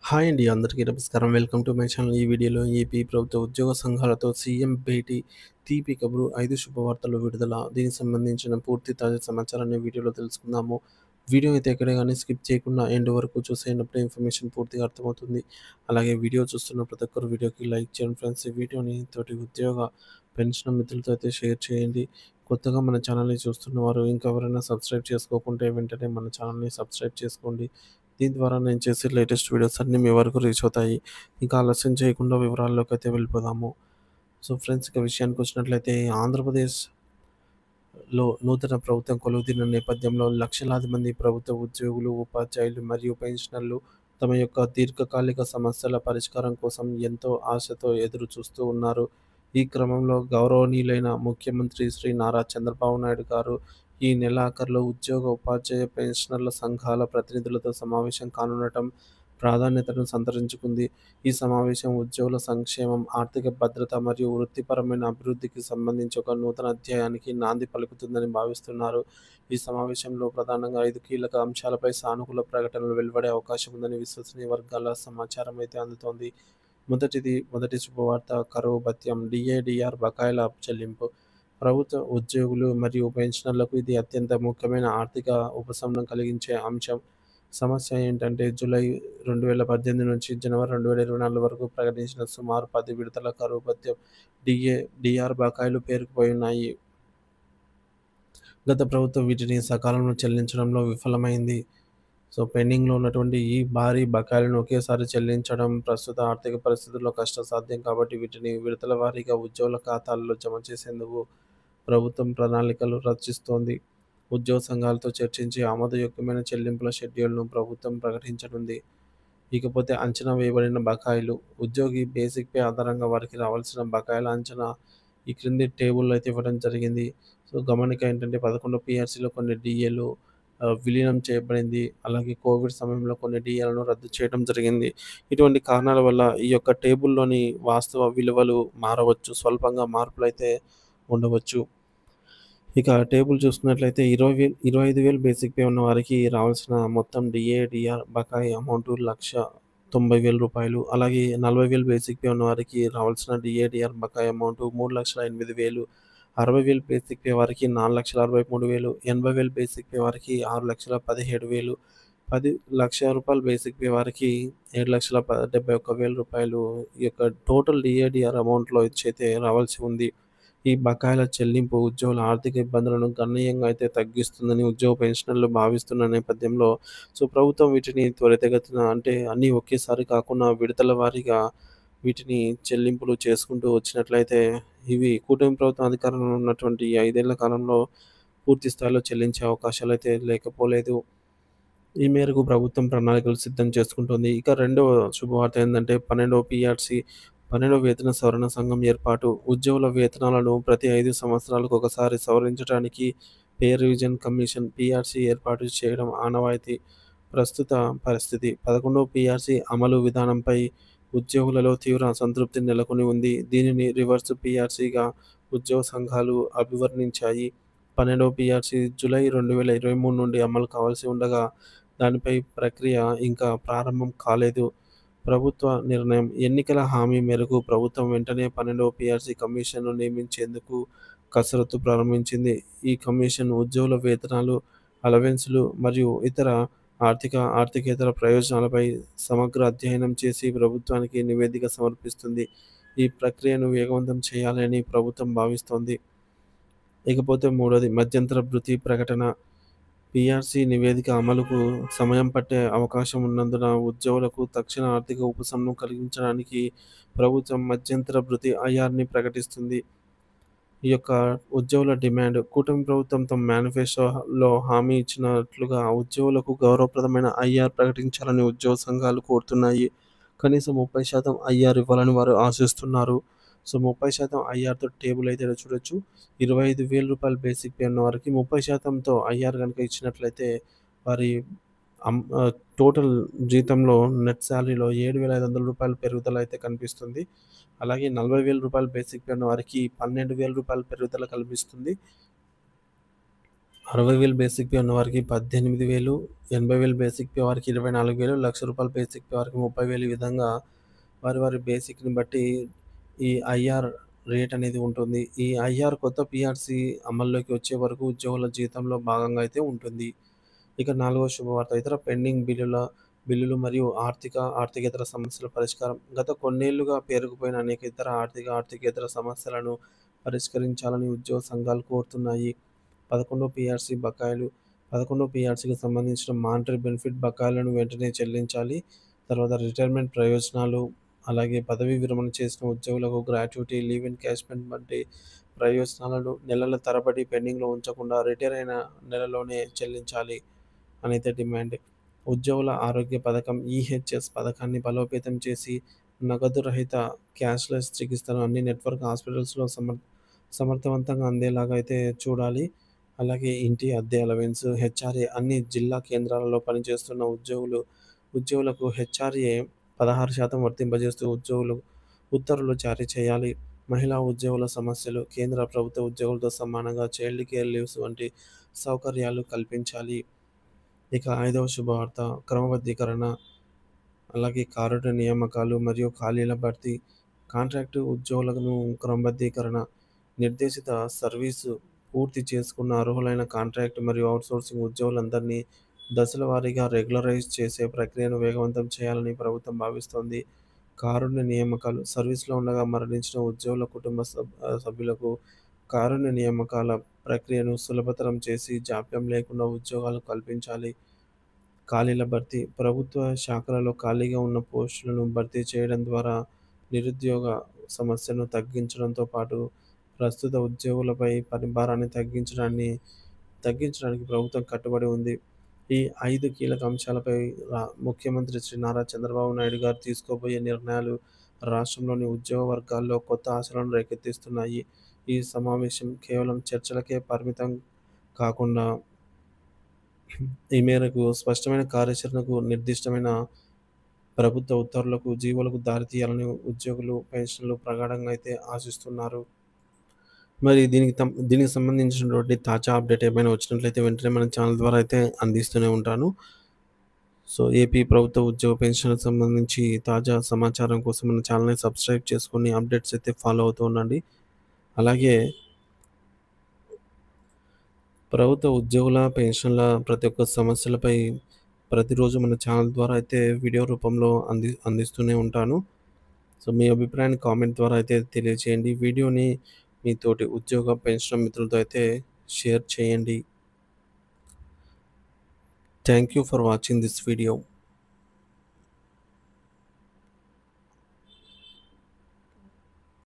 Hi అండి. అందరికీ నమస్కారం. Welcome to my channel. ఈ వీడియోలో ఏపీ ప్రభుత్వ ఉద్యోగ సంఘాలతో సీఎం భేటీ, తీపి కబురు, 5 శుభవార్తలు విడుదల. దీనికి సంబంధించిన పూర్తి తాజా సమాచారాన్ని వీడియోలో తెలుసుకుందాము. వీడియో అయితే ఎక్కడ గాని స్కిప్ చేయకుండా ఎండ్ వరకు చూసేయనప్పుడే ఇన్ఫర్మేషన్ పూర్తిగా అర్థమవుతుంది. అలాగే వీడియో చూస్తున్న ప్రతి ఒక్కరు వీడియోకి లైక్ చేయండి ఫ్రెండ్స్. ఈ వీడియోని తోటి ఉద్యోగ, పెన్షన్ మిత్రులతో అయితే షేర్ చేయండి. కొత్తగా మన ఛానల్‌ని చూస్తున్నవారు ఇంకా ఎవరైనా సబ్స్క్రైబ్ చేసుకోకుంటే వెంటనే మన ఛానల్‌ని సబ్స్క్రైబ్ చేసుకోండి. దీని ద్వారా నేను చేసే లేటెస్ట్ వీడియోస్ అన్నీ మీ వరకు రీచ్ అవుతాయి. ఇంకా ఆలస్యం చేయకుండా వివరాల్లోకైతే వెళ్ళిపోదాము. సో ఫ్రెండ్స్, ఇక విషయానికొచ్చినట్లయితే ఆంధ్రప్రదేశ్‌లో నూతన ప్రభుత్వం కొలువుదీరిన నేపథ్యంలో లక్షలాది మంది ప్రభుత్వ ఉద్యోగులు, ఉపాధ్యాయులు మరియు పెన్షనర్లు తమ యొక్క దీర్ఘకాలిక సమస్యల పరిష్కారం కోసం ఎంతో ఆశతో ఎదురు చూస్తూ ఉన్నారు. ఈ క్రమంలో గౌరవనీయులైన ముఖ్యమంత్రి శ్రీ నారా చంద్రబాబు నాయుడు గారు ఈ నెలాఖరులో ఉద్యోగ, ఉపాధ్యాయ, పెన్షనర్ల సంఘాల ప్రతినిధులతో సమావేశం కానుండటం ప్రాధాన్యతను సంతరించుకుంది. ఈ సమావేశం ఉద్యోగుల సంక్షేమం, ఆర్థిక భద్రత మరియు వృత్తిపరమైన అభివృద్ధికి సంబంధించి ఒక నూతన అధ్యాయానికి నాంది పలుకుతుందని భావిస్తున్నారు. ఈ సమావేశంలో ప్రధానంగా 5 కీలక అంశాలపై సానుకూల ప్రకటనలు వెలువడే అవకాశం ఉందని విశ్వసనీయ వర్గాల సమాచారం అయితే అందుతోంది. మొదటి శుభవార్త కరువు భత్యం, డీఏ/డీఆర్ బకాయిల చెల్లింపు. ప్రభుత్వ ఉద్యోగులు మరియు పెన్షనర్లకు ఇది అత్యంత ముఖ్యమైన ఆర్థిక ఉపశమనం కలిగించే అంశం. సమస్య ఏంటంటే జూలై 2018 నుంచి జనవరి 2024 వరకు ప్రకటించిన సుమారు 10 విడతల కరువు భత్యం, డీఆర్ బకాయిలు పేరుకుపోయున్నాయి. గత ప్రభుత్వం వీటిని సకాలంలో చెల్లించడంలో విఫలమైంది. సో పెండింగ్‌లో ఉన్నటువంటి ఈ భారీ బకాయిలను ఒకేసారి చెల్లించడం ప్రస్తుత ఆర్థిక పరిస్థితుల్లో కష్టసాధ్యం కాబట్టి వీటిని విడతల వారీగా ఉద్యోగుల ఖాతాల్లో జమ చేసేందుకు ప్రభుత్వం ప్రణాళికలు రచిస్తోంది. ఉద్యోగ సంఘాలతో చర్చించి ఆమోదయోగ్యమైన చెల్లింపుల షెడ్యూల్‌ను ప్రభుత్వం ప్రకటించనుంది. ఇకపోతే అంచనా వేయబడిన బకాయిలు. ఉద్యోగి బేసిక్ పే ఆధారంగా వారికి రావాల్సిన బకాయిల అంచనా ఈ క్రింది టేబుల్‌లో అయితే ఇవ్వడం జరిగింది. సో గమనిక ఏంటంటే 11 పీఆర్సీలో కొన్ని డీఏలు విలీనం చేయబడింది. అలాగే కోవిడ్ సమయంలో కొన్ని డీఏలను రద్దు చేయడం జరిగింది. ఇటువంటి కారణాల వల్ల ఈ యొక్క టేబుల్‌లోని వాస్తవ విలువలు మారవచ్చు. స్వల్పంగా మార్పులైతే ఉండవచ్చు. ఇక టేబుల్ చూసుకున్నట్లయితే 25,000 బేసిక్ పే ఉన్న వారికి రావాల్సిన మొత్తం డీఏ/డీఆర్ బకాయి అమౌంట్ రూ. 1,90,000. అలాగే 40,000 బేసిక్ పే ఉన్న వారికి రావాల్సిన డీఏ/డీఆర్ బకాయి అమౌంట్ రూ. 3,08,000. 60,000 బేసిక్ పే వారికి రూ. 4,63,000. 80,000 బేసిక్ పే వారికి రూ. 6,17,000. రూ. 10,00,000 బేసిక్ పే వారికి రూ. 7,71,000 ఈ యొక్క టోటల్ డీఏ/డీఆర్ అమౌంట్‌లో ఇచ్చైతే రావాల్సి ఉంది. ఈ బకాయిల చెల్లింపు ఉద్యోగుల ఆర్థిక ఇబ్బందులను గణనీయంగా అయితే తగ్గిస్తుందని ఉద్యోగ పెన్షనర్లు భావిస్తున్న నేపథ్యంలో ప్రభుత్వం వీటిని త్వరితగతిన అంటే అన్నీ ఒకేసారి కాకుండా విడతల వారీగా వీటిని చెల్లింపులు చేసుకుంటూ వచ్చినట్లయితే ఇవి కూటమి ప్రభుత్వం అధికారంలో ఉన్నటువంటి ఈ 5 ఏళ్ల కాలంలో పూర్తి స్థాయిలో చెల్లించే అవకాశాలైతే లేకపోలేదు. ఈ మేరకు ప్రభుత్వం ప్రణాళికలు సిద్ధం చేసుకుంటోంది. ఇక రెండవ శుభవార్త ఏందంటే 12వ వేతన సవరణ సంఘం ఏర్పాటు. ఉద్యోగుల వేతనాలను ప్రతి 5 సంవత్సరాలకు ఒకసారి సవరించడానికి పే రివిజన్ కమిషన్ పీఆర్సీ ఏర్పాటు చేయడం ఆనవాయితీ. ప్రస్తుత పరిస్థితి 11వ పీఆర్సీ అమలు విధానంపై ఉద్యోగులలో తీవ్ర అసంతృప్తి నెలకొని ఉంది. దీనిని రివర్స్ పీఆర్సీగా ఉద్యోగ సంఘాలు అభివర్ణించాయి. 12వ పీఆర్సీ జూలై 2023 నుండి అమలు కావాల్సి ఉండగా దానిపై ప్రక్రియ ఇంకా ప్రారంభం కాలేదు. ప్రభుత్వ నిర్ణయం. ఎన్నికల హామీ మేరకు ప్రభుత్వం వెంటనే 12వ పీఆర్సీ కమిషన్‌ను నియమించేందుకు కసరత్తు ప్రారంభించింది. ఈ కమిషన్ ఉద్యోగుల వేతనాలు, అలవెన్స్‌లు మరియు ఇతర ఆర్థికేతర ప్రయోజనాలపై సమగ్ర అధ్యయనం చేసి ప్రభుత్వానికి నివేదిక సమర్పిస్తుంది. ఈ ప్రక్రియను వేగవంతం చేయాలని ప్రభుత్వం భావిస్తోంది. ఇకపోతే మూడోది మధ్యంతర భృతి ప్రకటన. పీఆర్సీ నివేదిక అమలుకు సమయం పట్టే అవకాశం ఉన్నందున ఉద్యోగులకు తక్షణ ఆర్థిక ఉపశమనం కలిగించడానికి ప్రభుత్వం మధ్యంతర భృతి ఐఆర్‌ని ప్రకటిస్తుంది. ఈ యొక్క ఉద్యోగుల డిమాండ్. కూటమి ప్రభుత్వం తమ మేనిఫెస్టోలో హామీ ఇచ్చినట్లుగా ఉద్యోగులకు గౌరవప్రదమైన ఐఆర్ ప్రకటించాలని ఉద్యోగ సంఘాలు కోరుతున్నాయి. కనీసం 30% ఐఆర్ ఇవ్వాలని వారు ఆశిస్తున్నారు. 30% ఐఆర్‌తో టేబుల్ అయితే ఈడ చూడొచ్చు. రూ. 25,000 బేసిక్ పే ఉన్న వారికి 30%తో ఐఆర్ గనుక ఇచ్చినట్లయితే వారి టోటల్ జీతంలో నెట్ సాలరీలో రూ. 7,500 పెరుగుదల అయితే కనిపిస్తుంది. అలాగే రూ. 40,000 బేసిక్ పే ఉన్న వారికి రూ. 12,000 పెరుగుదల కనిపిస్తుంది. 60,000 బేసిక్ పే ఉన్నవారికి 18,000, 80,000 బేసిక్ పే వారికి 24,000, ₹1,00,000 బేసిక్ పే వారికి 30,000 ఈ విధంగా వారి బేసిక్‌ని బట్టి ఈ ఐఆర్ రేట్ అనేది ఉంటుంది. ఈ ఐఆర్ కొత్త పీఆర్‌సీ అమల్లోకి వచ్చే వరకు ఉద్యోగుల జీతంలో భాగంగా అయితే ఉంటుంది. ఇక నాలుగవ శుభవార్త ఇతర పెండింగ్ బిల్లులు మరియు ఆర్థికేతర సమస్యల పరిష్కారం. గత కొన్నేళ్లుగా పేరుకుపోయిన అనేక ఇతర ఆర్థికేతర సమస్యలను పరిష్కరించాలని ఉద్యోగ సంఘాలు కోరుతున్నాయి. 11 పీఆర్‌సీ బకాయిలు 11 పీఆర్‌సీకి సంబంధించిన మానిటరీ బెనిఫిట్ బకాయిలను వెంటనే చెల్లించాలి. తర్వాత రిటైర్మెంట్ ప్రయోజనాలు, అలాగే పదవీ విరమణ చేసిన ఉద్యోగులకు గ్రాట్యుటీ, లీవ్ ఎన్‌క్యాష్‌మెంట్ వంటి ప్రయోజనాలను నెలల తరబడి పెండింగ్‌లో ఉంచకుండా రిటైర్ అయిన నెలలోనే చెల్లించాలి అనైతే డిమాండ్. ఉద్యోగుల ఆరోగ్య పథకం ఈహెచ్ఎస్ పథకాన్ని బలోపేతం చేసి నగదు రహిత క్యాష్‌లెస్ చికిత్సను అన్ని నెట్‌వర్క్ హాస్పిటల్స్‌లో సమర్థవంతంగా అందేలాగా అయితే చూడాలి. అలాగే ఇంటి అద్దె అలవెన్స్, హెచ్ఆర్ఏ అన్ని జిల్లా కేంద్రాలలో పనిచేస్తున్న ఉద్యోగులకు హెచ్ఆర్ఏ 16% వర్తింపజేస్తూ ఉత్తర్వులు జారీ చేయాలి. మహిళా ఉద్యోగుల సమస్యలు కేంద్ర ప్రభుత్వ ఉద్యోగులతో సమానంగా చైల్డ్ కేర్ లీవ్స్ వంటి సౌకర్యాలు కల్పించాలి. ఇక ఐదవ శుభవార్త క్రమబద్ధీకరణ, అలాగే కారుణ్య నియామకాలు మరియు ఖాళీల భర్తీ. కాంట్రాక్టు ఉద్యోగులను క్రమబద్ధీకరణ, నిర్దేశిత సర్వీసు పూర్తి చేసుకున్న అర్హులైన కాంట్రాక్ట్ మరియు అవుట్సోర్సింగ్ ఉద్యోగులందరినీ దశల వారీగా రెగ్యులరైజ్ చేసే ప్రక్రియను వేగవంతం చేయాలని ప్రభుత్వం భావిస్తోంది. కారుణ్య నియామకాలు సర్వీస్లో ఉండగా మరణించిన ఉద్యోగుల కుటుంబ సభ్యులకు కారుణ్య నియామకాల ప్రక్రియను సులభతరం చేసి జాప్యం లేకుండా ఉద్యోగాలు కల్పించాలి. ఖాళీల భర్తీ ప్రభుత్వ శాఖలలో ఖాళీగా ఉన్న పోస్టులను భర్తీ చేయడం ద్వారా నిరుద్యోగ సమస్యను తగ్గించడంతో పాటు ప్రస్తుత ఉద్యోగులపై పనిభారాన్ని తగ్గించడానికి ప్రభుత్వం కట్టుబడి ఉంది. ఈ 5 కీలక అంశాలపై ముఖ్యమంత్రి శ్రీ నారా చంద్రబాబు నాయుడు గారు తీసుకోబోయే నిర్ణయాలు రాష్ట్రంలోని ఉద్యోగ వర్గాల్లో కొత్త ఆశలను రేకెత్తిస్తున్నాయి. ఈ సమావేశం కేవలం చర్చలకే పరిమితం కాకుండా ఈ మేరకు స్పష్టమైన కార్యాచరణకు, నిర్దిష్టమైన ప్రభుత్వ ఉత్తర్వులకు, జీవోలకు దారితీయాలని ఉద్యోగులు, పెన్షనర్లు ప్రగాఢంగా అయితే ఆశిస్తున్నారు. మరి దీనికి సంబంధించినటువంటి తాజా అప్డేట్ ఏమైనా వచ్చినట్లయితే వెంటనే మన ఛానల్ ద్వారా అయితే అందిస్తూనే ఉంటాను. సో, ఏపీ ప్రభుత్వ ఉద్యోగ పెన్షన్‌కి సంబంధించి తాజా సమాచారం కోసం మన ఛానల్‌ని సబ్స్క్రైబ్ చేసుకొని అప్డేట్స్ అయితే ఫాలో అవుతూ ఉండండి. అలాగే ప్రభుత్వ ఉద్యోగుల, పెన్షన్‌ల ప్రతి ఒక్క సమస్యలపై ప్రతిరోజు మన ఛానల్ ద్వారా అయితే వీడియో రూపంలో అందిస్తూనే ఉంటాను. సో, మీ అభిప్రాయాన్ని కామెంట్ ద్వారా అయితే తెలియజేయండి. వీడియోని మీ తోటి ఉద్యోగ, పెన్షన్ మిత్రులతో అయితే షేర్ చేయండి. Thank you for watching this video.